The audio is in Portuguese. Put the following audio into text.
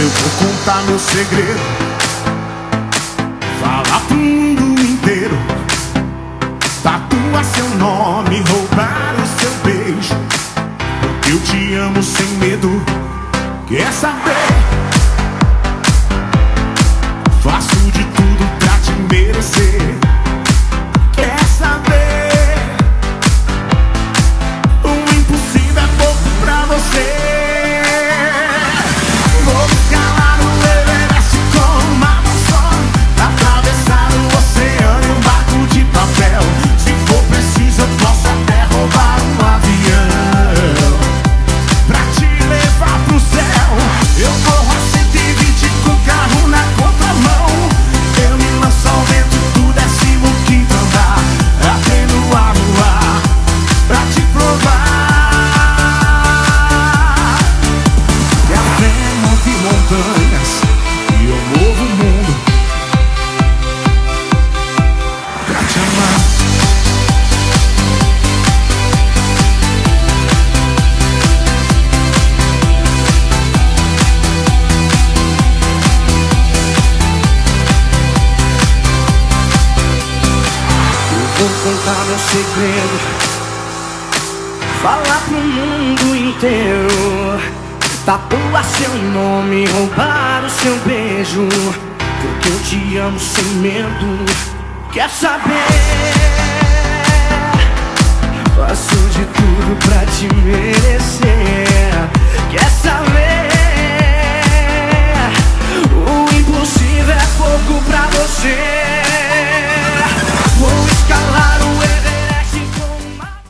Eu vou contar meu segredo, falar pro mundo inteiro, tatuar seu nome, roubar o seu beijo. Porque eu te amo sem medo. Quer saber? Faço de tudo pra te merecer. Quer saber? O impossível é pouco pra você. Vou escalar o Everest com uma mão só, atravessar o oceano em um barco de papel. Se for preciso eu posso até roubar um avião pra te levar pro céu. Eu corro a 120 com o carro na contramão. Eu me lanço ao vento, tu desce o quinto andar, até no ar pra te provar. E a fé move montanhas e eu movo o mundo pra te amar. Vou contar meu segredo, falar pro mundo inteiro, tatuar seu nome, roubar o seu beijo. Porque eu te amo sem medo. Quer saber? Faço de tudo pra te merecer. Quer saber? O impossível é pouco pra você.